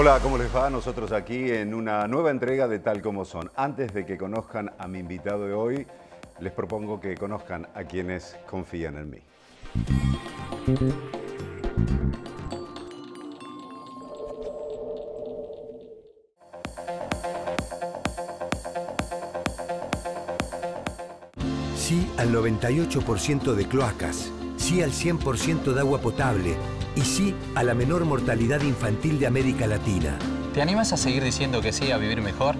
Hola, ¿cómo les va? Nosotros aquí en una nueva entrega de Tal Como Son. Antes de que conozcan a mi invitado de hoy, les propongo que conozcan a quienes confían en mí. Sí al 98% de cloacas, sí al 100% de agua potable y sí a la menor mortalidad infantil de América Latina. ¿Te animas a seguir diciendo que sí a vivir mejor?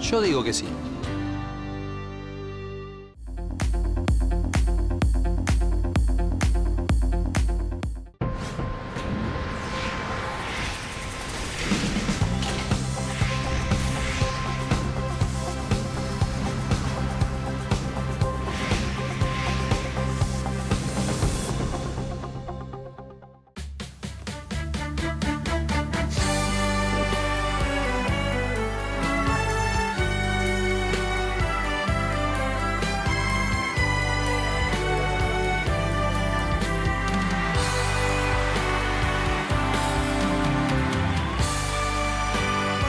Yo digo que sí.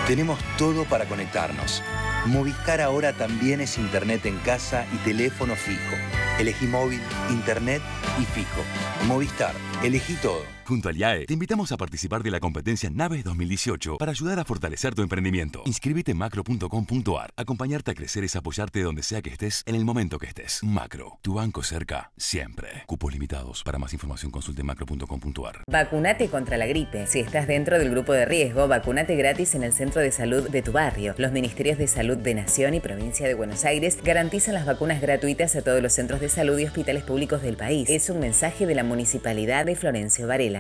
Tenemos todo para conectarnos. Movistar ahora también es internet en casa y teléfono fijo. Elegí móvil, internet y fijo. Movistar, elegí todo. Junto al IAE, te invitamos a participar de la competencia Naves 2018 para ayudar a fortalecer tu emprendimiento. Inscríbete en macro.com.ar. Acompañarte a crecer es apoyarte donde sea que estés, en el momento que estés. Macro, tu banco cerca, siempre. Cupos limitados. Para más información consulte macro.com.ar. Vacunate contra la gripe. Si estás dentro del grupo de riesgo, vacunate gratis en el centro de salud de tu barrio. Los Ministerios de Salud de Nación y Provincia de Buenos Aires garantizan las vacunas gratuitas a todos los centros de salud y hospitales públicos del país. Es un mensaje de la Municipalidad de Florencio Varela.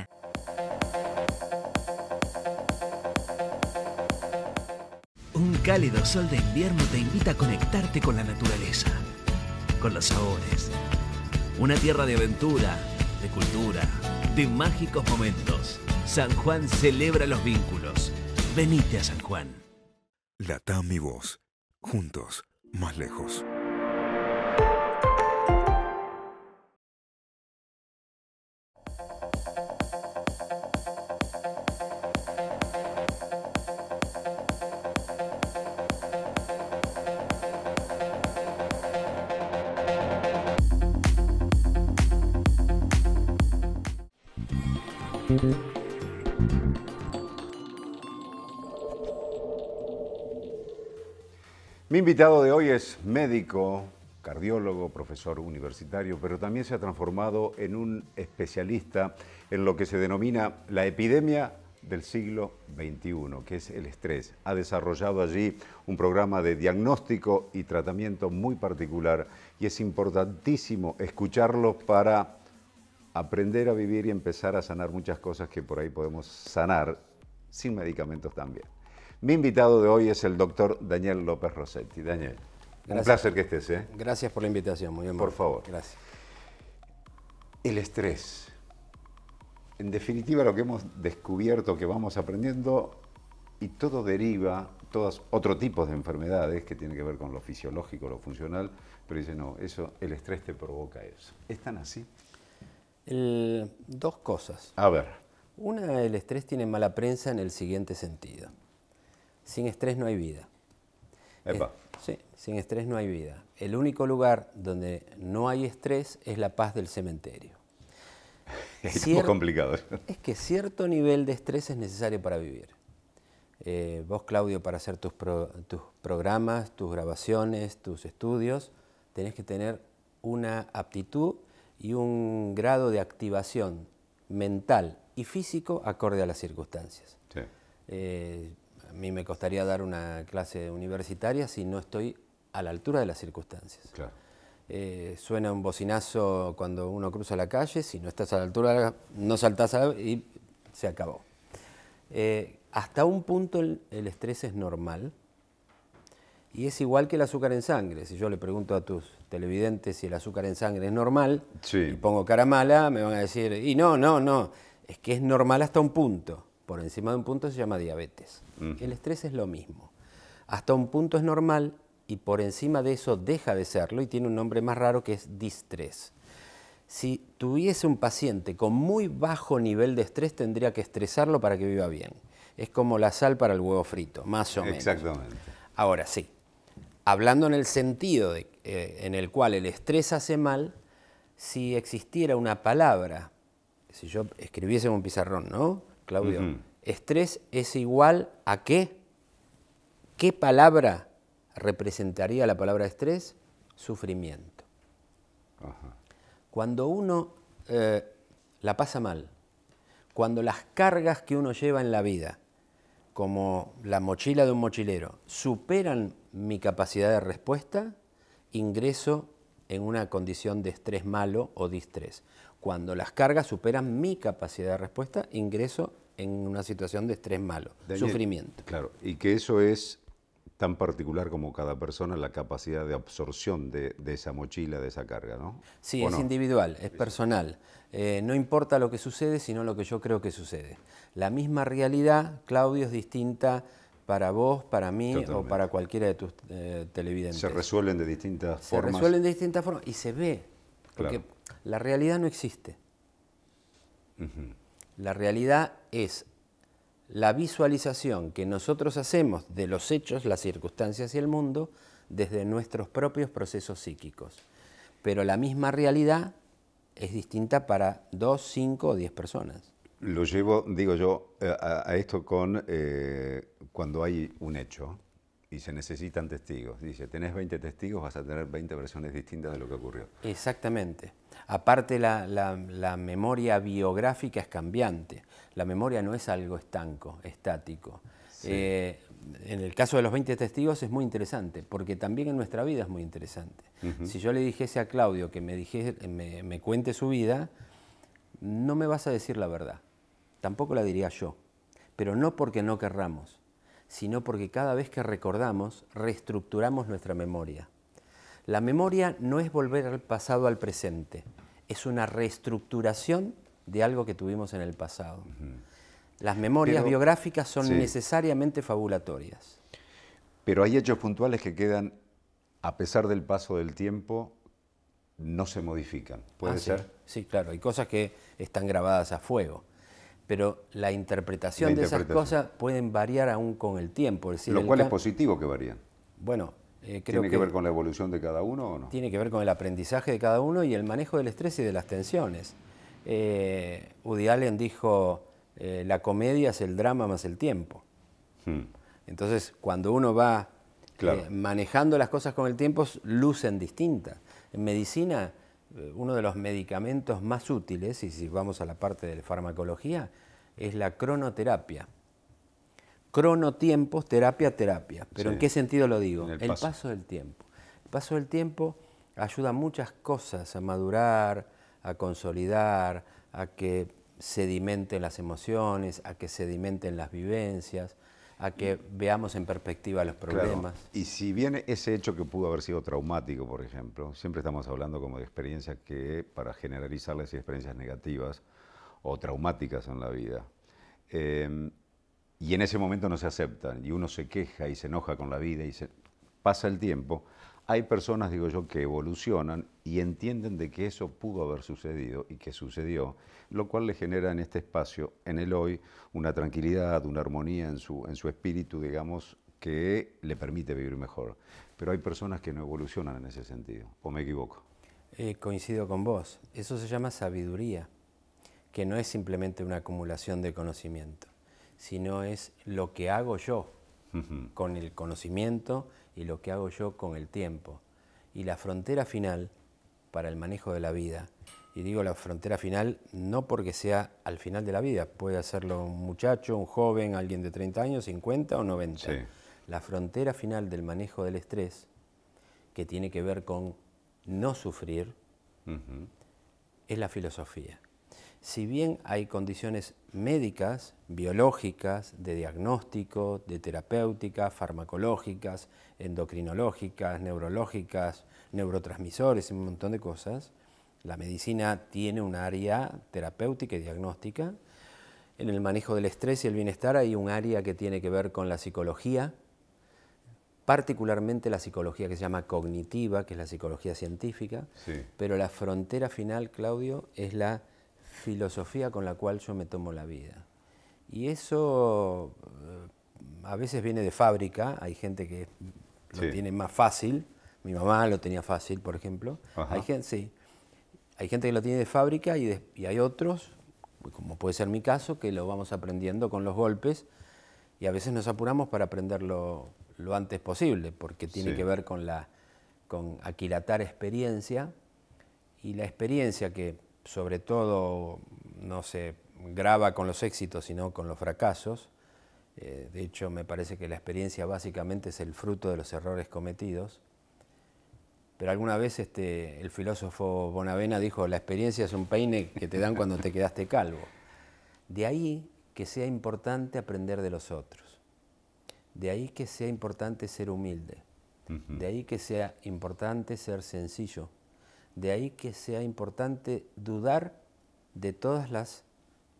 Un cálido sol de invierno te invita a conectarte con la naturaleza, con los sabores. Una tierra de aventura, de cultura, de mágicos momentos. San Juan celebra los vínculos. Venite a San Juan. LATAM y vos, juntos, más lejos. Mi invitado de hoy es médico, cardiólogo, profesor universitario, pero también se ha transformado en un especialista en lo que se denomina la epidemia del siglo XXI, que es el estrés. Ha desarrollado allí un programa de diagnóstico y tratamiento muy particular y es importantísimo escucharlo para aprender a vivir y empezar a sanar muchas cosas que por ahí podemos sanar sin medicamentos también. Mi invitado de hoy es el doctor Daniel López Rossetti. Daniel, gracias. Un placer que estés. Gracias por la invitación, muy bien. Por favor. Gracias. El estrés. En definitiva, lo que hemos descubierto, que vamos aprendiendo, y todo deriva, todos otro tipos de enfermedades que tienen que ver con lo fisiológico, lo funcional, pero dice, no, eso, el estrés te provoca eso. ¿Es tan así? Dos cosas. A ver. Una, el estrés tiene mala prensa en el siguiente sentido. Sin estrés no hay vida. Epa. Sí, sin estrés no hay vida. El único lugar donde no hay estrés es la paz del cementerio. Es muy complicado. Es que cierto nivel de estrés es necesario para vivir. Vos, Claudio, para hacer tus programas, tus grabaciones, tus estudios, tenés que tener una aptitud y un grado de activación mental y físico acorde a las circunstancias. Sí. A mí me costaría dar una clase universitaria si no estoy a la altura de las circunstancias. Claro. Suena un bocinazo cuando uno cruza la calle, si no estás a la altura, no saltás y se acabó. Hasta un punto el estrés es normal y es igual que el azúcar en sangre. Si yo le pregunto a tus televidentes si el azúcar en sangre es normal, sí, y pongo cara mala, me van a decir, y no, es que es normal hasta un punto. Por encima de un punto se llama diabetes. El estrés es lo mismo. Hasta un punto es normal y por encima de eso deja de serlo y tiene un nombre más raro que es distrés. Si tuviese un paciente con muy bajo nivel de estrés, tendría que estresarlo para que viva bien. es como la sal para el huevo frito, más o menos. Exactamente. Ahora sí, hablando en el sentido en el cual el estrés hace mal, si existiera una palabra, si yo escribiese en un pizarrón, ¿no, Claudio? Estrés es igual a ¿qué? ¿Qué palabra representaría la palabra estrés? Sufrimiento. Ajá. Cuando uno la pasa mal, cuando las cargas que uno lleva en la vida, como la mochila de un mochilero, superan mi capacidad de respuesta, ingreso en una condición de estrés malo o distrés. Cuando las cargas superan mi capacidad de respuesta, ingreso en una situación de estrés malo, Daniel, sufrimiento. Claro, y que eso es tan particular como cada persona, la capacidad de absorción de esa mochila, de esa carga, ¿no? Sí, ¿O es no? individual, es personal. No importa lo que sucede, sino lo que yo creo que sucede. La misma realidad, Claudio, es distinta para vos, para mí Totalmente. o para cualquiera de tus televidentes. Se resuelven de distintas formas. Se resuelven de distintas formas y se ve, porque la realidad no existe. La realidad es la visualización que nosotros hacemos de los hechos, las circunstancias y el mundo desde nuestros propios procesos psíquicos. Pero la misma realidad es distinta para 2, 5 o 10 personas. Lo llevo, digo yo, a esto con cuando hay un hecho y se necesitan testigos. Dice, tenés 20 testigos, vas a tener 20 versiones distintas de lo que ocurrió. Exactamente. Aparte, la memoria biográfica es cambiante. La memoria no es algo estanco, estático. Sí. En el caso de los 20 testigos es muy interesante, porque también en nuestra vida es muy interesante. Si yo le dijese a Claudio que me cuente su vida, no me vas a decir la verdad. Tampoco la diría yo. Pero no porque no querramos, sino porque cada vez que recordamos, reestructuramos nuestra memoria. La memoria no es volver al pasado al presente, es una reestructuración de algo que tuvimos en el pasado. Las memorias biográficas son necesariamente fabulatorias. Pero hay hechos puntuales que quedan, a pesar del paso del tiempo, no se modifican. ¿Puede ser? Sí, claro, hay cosas que están grabadas a fuego. Pero la interpretación de esas cosas pueden variar aún con el tiempo. Es decir, lo cual es positivo que varían. Bueno, creo ¿Tiene que ver con la evolución de cada uno o no? Tiene que ver con el aprendizaje de cada uno y el manejo del estrés y de las tensiones. Woody Allen dijo, la comedia es el drama más el tiempo. Entonces, cuando uno va manejando las cosas con el tiempo, lucen distintas. En medicina, uno de los medicamentos más útiles, y si vamos a la parte de la farmacología, es la cronoterapia. Cronotiempos, terapia, terapia. ¿Pero en qué sentido lo digo? El paso del tiempo. El paso del tiempo ayuda a muchas cosas a madurar, a consolidar, a que sedimenten las emociones, a que sedimenten las vivencias, a que veamos en perspectiva los problemas. Claro. Y si bien ese hecho que pudo haber sido traumático, por ejemplo, siempre estamos hablando como de experiencias que, para generalizarles, experiencias negativas o traumáticas en la vida, y en ese momento no se aceptan, y uno se queja y se enoja con la vida, y pasa el tiempo, hay personas, digo yo, que evolucionan y entienden de que eso pudo haber sucedido y que sucedió, lo cual le genera en este espacio, en el hoy, una tranquilidad, una armonía en su espíritu, digamos, que le permite vivir mejor. Pero hay personas que no evolucionan en ese sentido, ¿o me equivoco? Coincido con vos. Eso se llama sabiduría, que no es simplemente una acumulación de conocimiento, sino es lo que hago yo con el conocimiento y lo que hago yo con el tiempo. Y la frontera final para el manejo de la vida, y digo la frontera final no porque sea al final de la vida, puede hacerlo un muchacho, un joven, alguien de 30 años, 50 o 90. Sí. La frontera final del manejo del estrés, que tiene que ver con no sufrir, es la filosofía. Si bien hay condiciones médicas, biológicas, de diagnóstico, de terapéutica, farmacológicas, endocrinológicas, neurológicas, neurotransmisores, un montón de cosas, la medicina tiene un área terapéutica y diagnóstica. En el manejo del estrés y el bienestar hay un área que tiene que ver con la psicología, particularmente la psicología que se llama cognitiva, que es la psicología científica, pero la frontera final, Claudio, es la filosofía con la cual yo me tomo la vida. Y eso a veces viene de fábrica, hay gente que lo tiene más fácil, mi mamá lo tenía fácil, por ejemplo. Hay gente, hay gente que lo tiene de fábrica y hay otros, como puede ser mi caso, que lo vamos aprendiendo con los golpes y a veces nos apuramos para aprenderlo lo antes posible, porque tiene que ver con aquilatar experiencia, y la experiencia que sobre todo no se graba con los éxitos, sino con los fracasos. De hecho, me parece que la experiencia básicamente es el fruto de los errores cometidos. Pero alguna vez el filósofo Bonavena dijo, la experiencia es un peine que te dan cuando te quedaste calvo. De ahí que sea importante aprender de los otros. De ahí que sea importante ser humilde. De ahí que sea importante ser sencillo. De ahí que sea importante dudar de todas las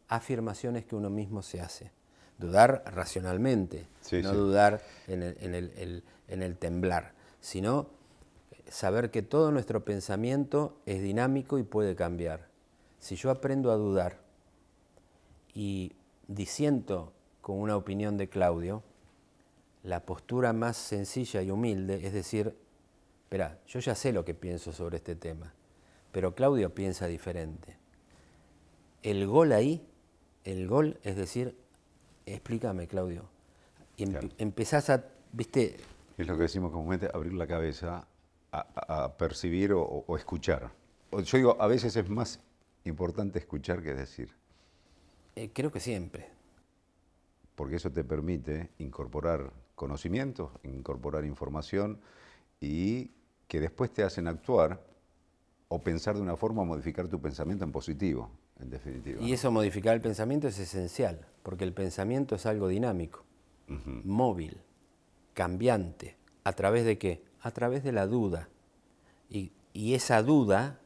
afirmaciones que uno mismo se hace. Dudar racionalmente, no dudar en el temblar, sino saber que todo nuestro pensamiento es dinámico y puede cambiar. Si yo aprendo a dudar y disiento con una opinión de Claudio, la postura más sencilla y humilde es decir, espera, yo ya sé lo que pienso sobre este tema, pero Claudio piensa diferente. El gol ahí, el gol es decir, explícame, Claudio. Y empezás a, ¿viste? Es lo que decimos comúnmente, abrir la cabeza a percibir o escuchar. Yo digo, a veces es más importante escuchar que decir. Creo que siempre. Porque eso te permite incorporar conocimientos, incorporar información y que después te hacen actuar o pensar de una forma o modificar tu pensamiento en positivo, en definitiva. Y eso, modificar el pensamiento, es esencial, porque el pensamiento es algo dinámico, móvil, cambiante. ¿A través de qué? A través de la duda. Y esa duda,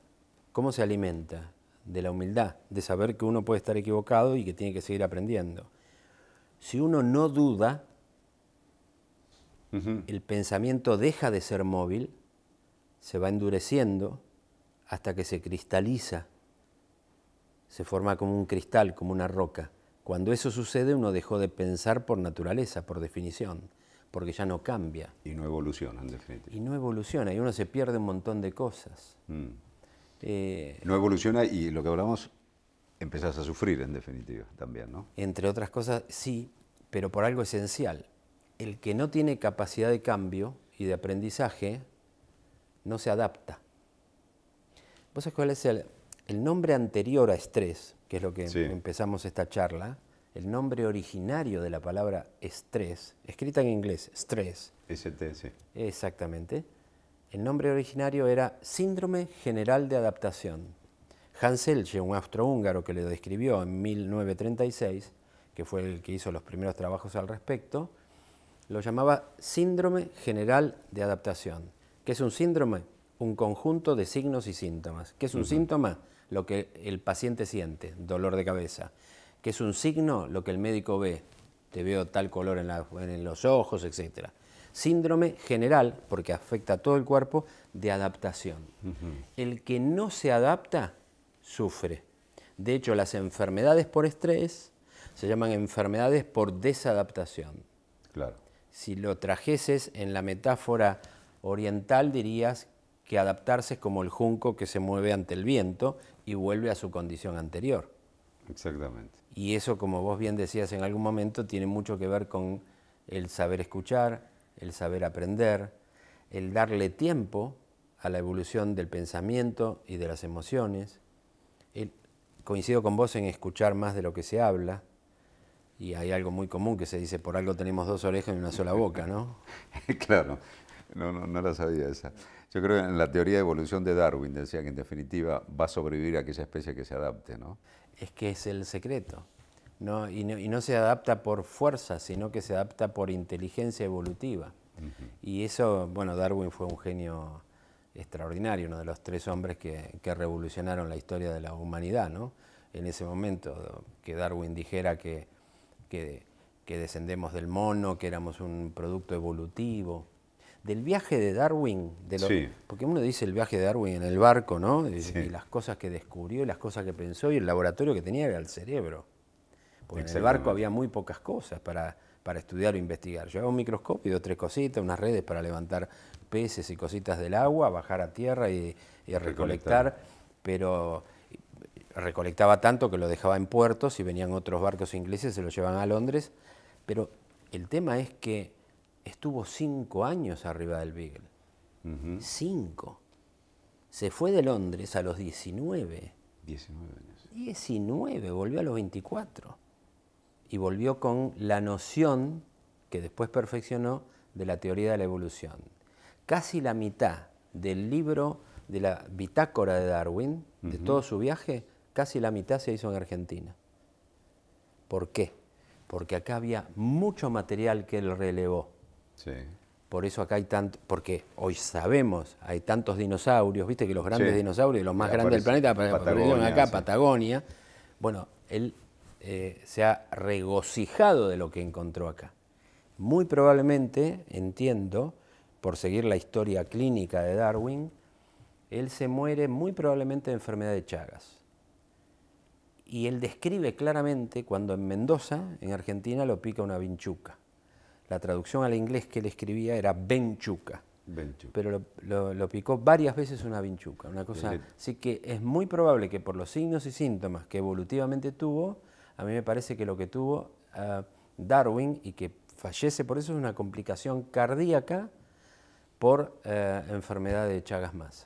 ¿cómo se alimenta? De la humildad, de saber que uno puede estar equivocado y que tiene que seguir aprendiendo. Si uno no duda, el pensamiento deja de ser móvil, se va endureciendo hasta que se cristaliza, se forma como un cristal, como una roca. Cuando eso sucede, uno dejó de pensar por naturaleza, por definición, porque ya no cambia. Y no evoluciona, en definitiva. Y no evoluciona, y uno se pierde un montón de cosas. No evoluciona y lo que hablamos, empezás a sufrir, en definitiva, también, ¿no? Entre otras cosas, sí, pero por algo esencial. El que no tiene capacidad de cambio y de aprendizaje, no se adapta. ¿Vos sabés cuál es el nombre anterior a estrés, que es lo que empezamos esta charla? El nombre originario de la palabra estrés, escrita en inglés, stress. ST, sí. Exactamente. El nombre originario era Síndrome General de Adaptación. Hans Selye, un austrohúngaro que lo describió en 1936, que fue el que hizo los primeros trabajos al respecto, lo llamaba Síndrome General de Adaptación. ¿Qué es un síndrome? Un conjunto de signos y síntomas. ¿Qué es un síntoma? Lo que el paciente siente, dolor de cabeza. ¿Qué es un signo? Lo que el médico ve. Te veo tal color en los ojos, etc. Síndrome general, porque afecta a todo el cuerpo, de adaptación. El que no se adapta, sufre. De hecho, las enfermedades por estrés se llaman enfermedades por desadaptación. Claro. Si lo trajeses en la metáfora oriental, dirías que adaptarse es como el junco que se mueve ante el viento y vuelve a su condición anterior. Exactamente. Y eso, como vos bien decías en algún momento, tiene mucho que ver con el saber escuchar, el saber aprender, el darle tiempo a la evolución del pensamiento y de las emociones. Coincido con vos en escuchar más de lo que se habla, y hay algo muy común que se dice, por algo tenemos dos orejas y una sola boca, ¿no? Claro, no la sabía esa. Yo creo que en la teoría de evolución de Darwin decía que en definitiva va a sobrevivir aquella especie que se adapte, ¿no? Es que es el secreto. Y no se adapta por fuerza, sino que se adapta por inteligencia evolutiva. Y eso, bueno, Darwin fue un genio extraordinario, uno de los 3 hombres que revolucionaron la historia de la humanidad, ¿no? En ese momento, que Darwin dijera que descendemos del mono, que éramos un producto evolutivo. Del viaje de Darwin, porque uno dice el viaje de Darwin en el barco, ¿no? Y las cosas que descubrió y las cosas que pensó y el laboratorio que tenía era el cerebro. porque en el barco había muy pocas cosas para estudiar o investigar. Llevaba un microscopio y 2 o 3 cositas, unas redes para levantar peces y cositas del agua, bajar a tierra y recolectar, pero recolectaba tanto que lo dejaba en puertos y venían otros barcos ingleses, se lo llevaban a Londres, pero el tema es que estuvo 5 años arriba del Beagle. 5. Se fue de Londres a los 19. 19 años. 19, volvió a los 24. Y volvió con la noción que después perfeccionó de la teoría de la evolución. Casi la mitad del libro de la bitácora de Darwin, de todo su viaje, casi la mitad se hizo en Argentina. ¿Por qué? Porque acá había mucho material que él relevó. Sí. Por eso acá hay tanto, porque hoy sabemos, hay tantos dinosaurios, viste que los grandes dinosaurios, los más grandes del planeta, aparecieron acá, Patagonia. Bueno, él se ha regocijado de lo que encontró acá. Muy probablemente, entiendo, por seguir la historia clínica de Darwin, él se muere muy probablemente de enfermedad de Chagas. Y él describe claramente cuando en Mendoza, en Argentina, lo pica una vinchuca. La traducción al inglés que él escribía era benchuca, pero lo picó varias veces una vinchuca, una cosa. Así que es muy probable que por los signos y síntomas que evolutivamente tuvo, a mí me parece que lo que tuvo Darwin y que fallece por eso es una complicación cardíaca por enfermedad de Chagas-Massa.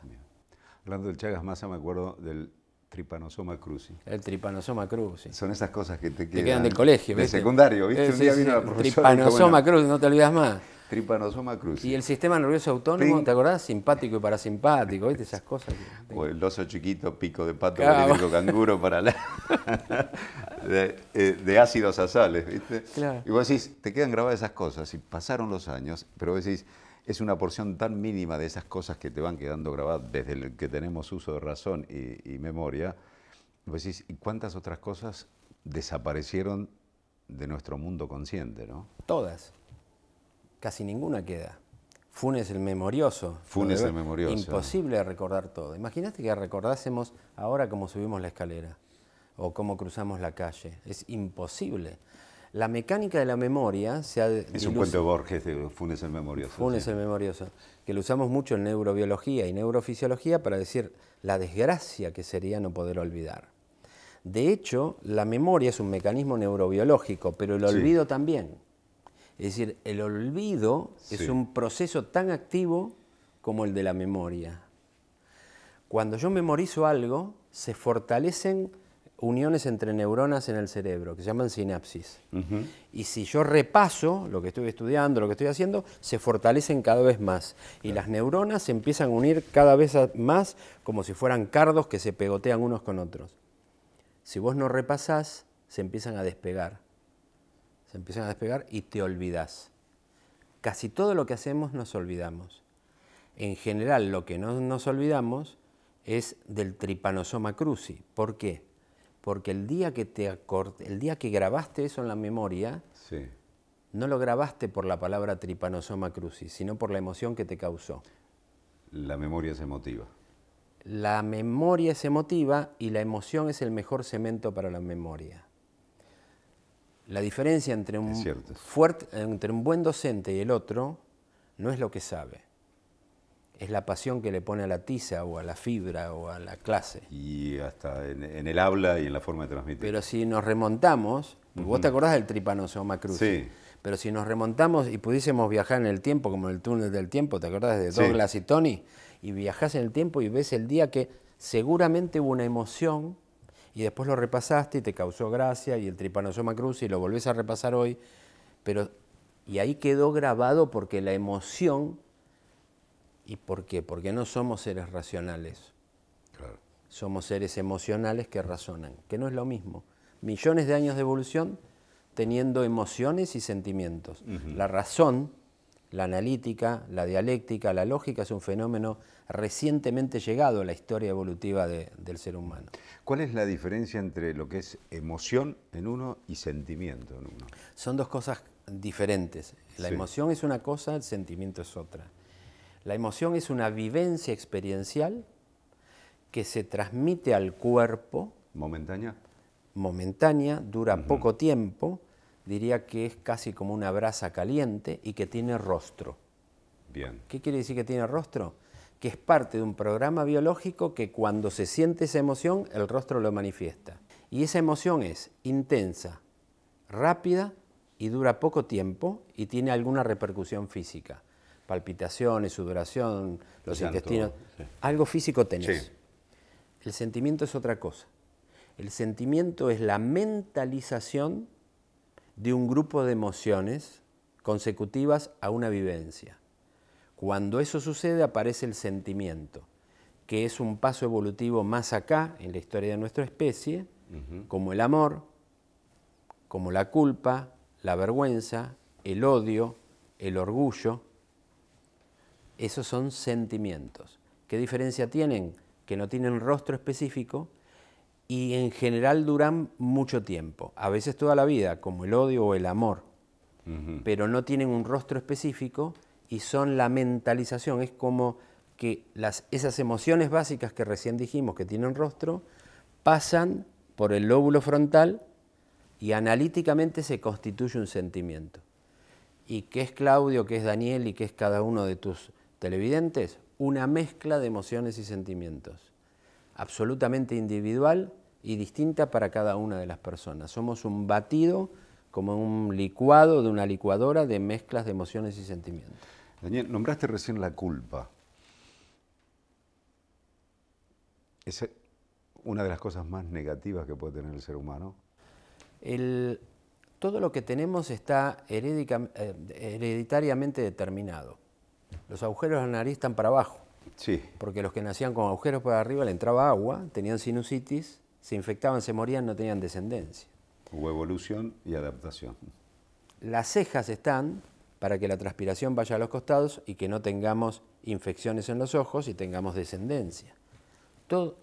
Hablando del Chagas-Massa me acuerdo del Trypanosoma cruzi. El Trypanosoma cruzi. Son esas cosas que te quedan del colegio, de ¿viste? secundario, ¿viste? Un día vino la profesora. Trypanosoma cruzi, no te olvidas más. Trypanosoma cruzi. Y el sistema nervioso autónomo, ¿te acordás? Simpático y parasimpático, ¿viste? Esas cosas. O el oso chiquito, pico de pato, político canguro para la... de ácidos asales, ¿viste? Claro. Y vos decís, te quedan grabadas esas cosas y pasaron los años, pero vos decís, es una porción tan mínima de esas cosas que te van quedando grabadas desde el que tenemos uso de razón y memoria. Vos decís, ¿y cuántas otras cosas desaparecieron de nuestro mundo consciente, no? Todas. Casi ninguna queda. Funes el memorioso. Funes el memorioso. Imposible de recordar todo. Imagínate que recordásemos ahora cómo subimos la escalera o cómo cruzamos la calle. Es imposible. La mecánica de la memoria se ha... Es un cuento de Borges de Funes el memorioso. Funes el memorioso, que lo usamos mucho en neurobiología y neurofisiología para decir la desgracia que sería no poder olvidar. De hecho, la memoria es un mecanismo neurobiológico, pero el olvido también. Es decir, el olvido es un proceso tan activo como el de la memoria. Cuando yo memorizo algo, se fortalecen uniones entre neuronas en el cerebro, que se llaman sinapsis. Y si yo repaso lo que estoy estudiando, lo que estoy haciendo, se fortalecen cada vez más. Y las neuronas se empiezan a unir cada vez más como si fueran cardos que se pegotean unos con otros. Si vos no repasás, se empiezan a despegar. Se empiezan a despegar y te olvidás. Casi todo lo que hacemos nos olvidamos. En general, lo que no nos olvidamos es del Trypanosoma cruzi. ¿Por qué? Porque el día que grabaste eso en la memoria, no lo grabaste por la palabra Trypanosoma cruzi, sino por la emoción que te causó. La memoria es emotiva. La memoria es emotiva y la emoción es el mejor cemento para la memoria. La diferencia entre un buen docente y el otro no es lo que sabe. Es la pasión que le pone a la tiza o a la fibra o a la clase. Y hasta en el habla y en la forma de transmitir. Pero si nos remontamos, vos te acordás del Trypanosoma cruzi, pero si nos remontamos y pudiésemos viajar en el tiempo, como en el túnel del tiempo, ¿te acordás de Douglas y Tony? Y viajás en el tiempo y ves el día que seguramente hubo una emoción y después lo repasaste y te causó gracia y el Trypanosoma cruzi y lo volvés a repasar hoy, y ahí quedó grabado porque la emoción... ¿Y por qué? Porque no somos seres racionales. Claro. Somos seres emocionales que razonan, que no es lo mismo. Millones de años de evolución teniendo emociones y sentimientos. La razón, la analítica, la dialéctica, la lógica es un fenómeno recientemente llegado a la historia evolutiva del ser humano. ¿Cuál es la diferencia entre lo que es emoción en uno y sentimiento en uno? Son dos cosas diferentes. La emoción es una cosa, el sentimiento es otra. La emoción es una vivencia experiencial que se transmite al cuerpo. ¿Momentánea? momentánea, dura poco tiempo, diría que es casi como una brasa caliente y que tiene rostro. Bien. ¿Qué quiere decir que tiene rostro? Que es parte de un programa biológico que cuando se siente esa emoción, el rostro lo manifiesta. Y esa emoción es intensa, rápida y dura poco tiempo y tiene alguna repercusión física. Palpitaciones, sudoración, los intestinos. Sí. Algo físico tenés. Sí. El sentimiento es otra cosa. El sentimiento es la mentalización de un grupo de emociones consecutivas a una vivencia. Cuando eso sucede aparece el sentimiento, que es un paso evolutivo más acá en la historia de nuestra especie, como el amor, como la culpa, la vergüenza, el odio, el orgullo. Esos son sentimientos. ¿Qué diferencia tienen? Que no tienen rostro específico y en general duran mucho tiempo, a veces toda la vida, como el odio o el amor, pero no tienen un rostro específico y son la mentalización. Es como que esas emociones básicas que recién dijimos que tienen rostro, pasan por el lóbulo frontal y analíticamente se constituye un sentimiento. ¿Y qué es Claudio, qué es Daniel y qué es cada uno de tus televidentes? Una mezcla de emociones y sentimientos, absolutamente individual y distinta para cada una de las personas. Somos un batido, como un licuado de una licuadora de mezclas de emociones y sentimientos. Daniel, nombraste recién la culpa. ¿Es una de las cosas más negativas que puede tener el ser humano? Todo lo que tenemos está hereditariamente determinado. Los agujeros de la nariz están para abajo. Sí. Porque los que nacían con agujeros para arriba le entraba agua, tenían sinusitis, se infectaban, se morían, no tenían descendencia. Hubo evolución y adaptación. Las cejas están para que la transpiración vaya a los costados y que no tengamos infecciones en los ojos y tengamos descendencia.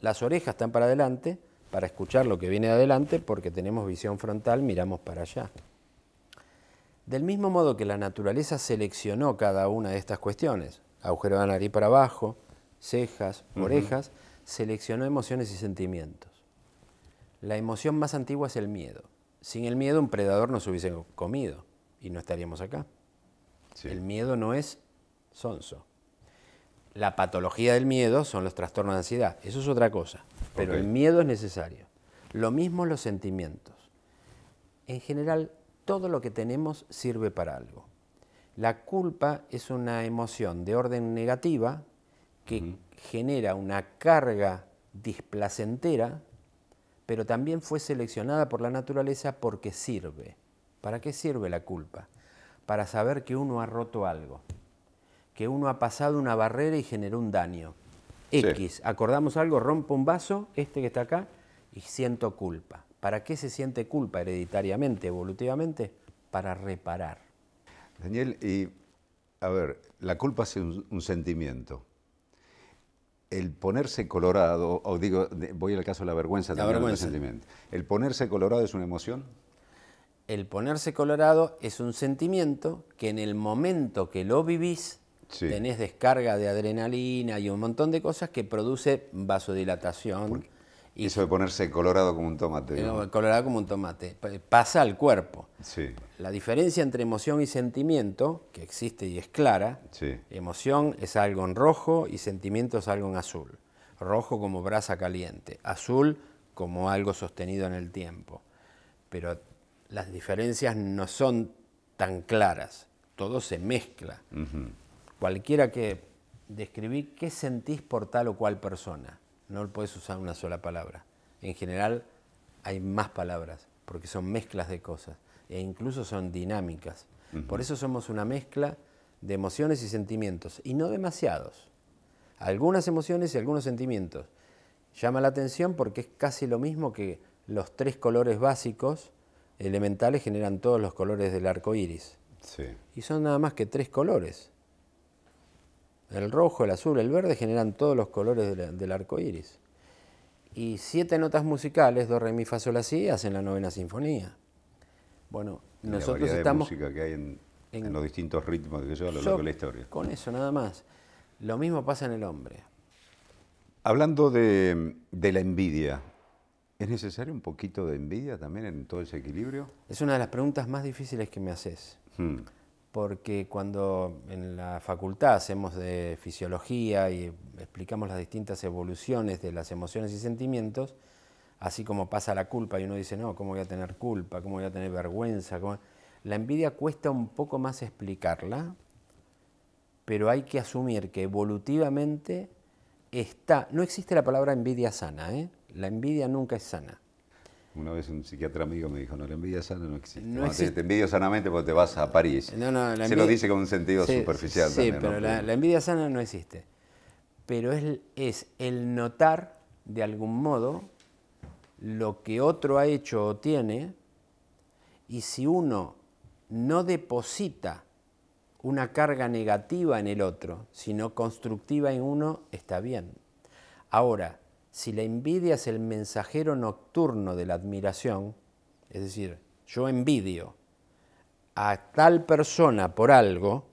Las orejas están para adelante para escuchar lo que viene de adelante porque tenemos visión frontal, miramos para allá. Del mismo modo que la naturaleza seleccionó cada una de estas cuestiones, agujero de la nariz para abajo, cejas, orejas, seleccionó emociones y sentimientos. La emoción más antigua es el miedo. Sin el miedo un predador nos hubiese comido y no estaríamos acá. Sí. El miedo no es sonso. La patología del miedo son los trastornos de ansiedad. Eso es otra cosa. Pero el miedo es necesario. Lo mismo los sentimientos. En general, todo lo que tenemos sirve para algo. La culpa es una emoción de orden negativa que genera una carga displacentera, pero también fue seleccionada por la naturaleza porque sirve. ¿Para qué sirve la culpa? Para saber que uno ha roto algo, que uno ha pasado una barrera y generó un daño. X, sí. Acordamos algo, rompo un vaso, este que está acá, y siento culpa. ¿Para qué se siente culpa hereditariamente, evolutivamente? Para reparar. Daniel, y a ver, la culpa es un sentimiento. El ponerse colorado, o digo, voy al caso de la vergüenza, también es un sentimiento. ¿El ponerse colorado es una emoción? El ponerse colorado es un sentimiento que en el momento que lo vivís, tenés descarga de adrenalina y un montón de cosas que produce vasodilatación. Y eso de ponerse colorado como un tomate. Colorado como un tomate. Pasa al cuerpo. Sí. La diferencia entre emoción y sentimiento, que existe y es clara, emoción es algo en rojo y sentimiento es algo en azul. Rojo como brasa caliente, azul como algo sostenido en el tiempo. Pero las diferencias no son tan claras, todo se mezcla. Cualquiera que describí qué sentís por tal o cual persona, no puedes usar una sola palabra. En general hay más palabras, porque son mezclas de cosas, e incluso son dinámicas. Por eso somos una mezcla de emociones y sentimientos, y no demasiados. Algunas emociones y algunos sentimientos. Llama la atención porque es casi lo mismo que los 3 colores básicos elementales generan todos los colores del arco iris. Y son nada más que 3 colores. El rojo, el azul, el verde generan todos los colores del arco iris. Y 7 notas musicales, do, re, mi, fa, sol, la, si, hacen la 9ª sinfonía. Bueno, nosotros la estamos... de música que hay en los distintos ritmos que yo a lo largo de la historia. Con eso nada más. Lo mismo pasa en el hombre. Hablando de la envidia, ¿Es necesario un poquito de envidia también en todo ese equilibrio? Es una de las preguntas más difíciles que me haces. Porque cuando en la facultad hacemos de fisiología y explicamos las distintas evoluciones de las emociones y sentimientos, así como pasa la culpa y uno dice, no, ¿cómo voy a tener culpa? ¿Cómo voy a tener vergüenza? La envidia cuesta un poco más explicarla, pero hay que asumir que evolutivamente no existe la palabra envidia sana, ¿eh? La envidia nunca es sana. Una vez un psiquiatra amigo me dijo, no, la envidia sana no existe. No existe. Te envidio sanamente porque te vas a París. Se lo dice con un sentido superficial también. Sí, pero la envidia sana no existe. Pero es el notar, de algún modo, lo que otro ha hecho o tiene, y si uno no deposita una carga negativa en el otro, sino constructiva en uno, está bien. Ahora, si la envidia es el mensajero nocturno de la admiración, es decir, yo envidio a tal persona por algo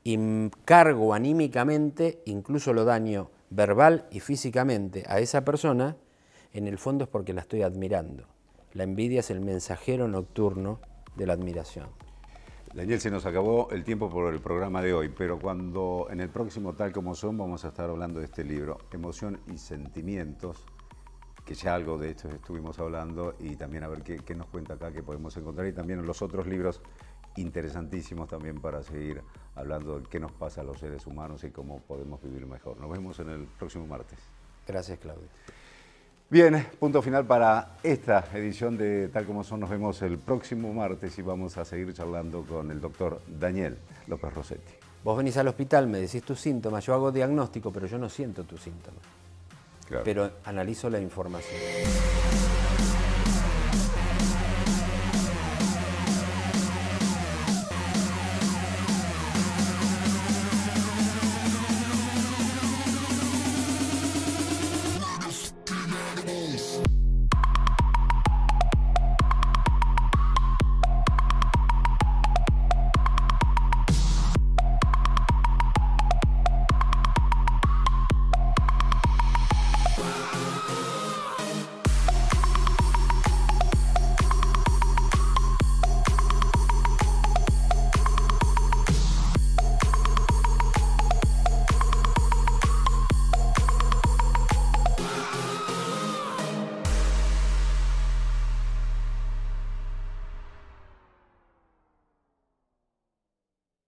y cargo anímicamente, incluso lo daño verbal y físicamente a esa persona, en el fondo es porque la estoy admirando. La envidia es el mensajero nocturno de la admiración. Daniel, se nos acabó el tiempo por el programa de hoy, pero cuando en el próximo Tal Como Son vamos a estar hablando de este libro, Emoción y Sentimientos, que ya algo de esto estuvimos hablando, y también a ver qué nos cuenta acá, qué podemos encontrar, y también los otros libros interesantísimos también para seguir hablando de qué nos pasa a los seres humanos y cómo podemos vivir mejor. Nos vemos en el próximo martes. Gracias, Claudio. Bien, punto final para esta edición de Tal Como Son. Nos vemos el próximo martes y vamos a seguir charlando con el doctor Daniel López Rossetti. Vos venís al hospital, me decís tus síntomas, yo hago diagnóstico, pero yo no siento tus síntomas. Claro. Pero analizo la información.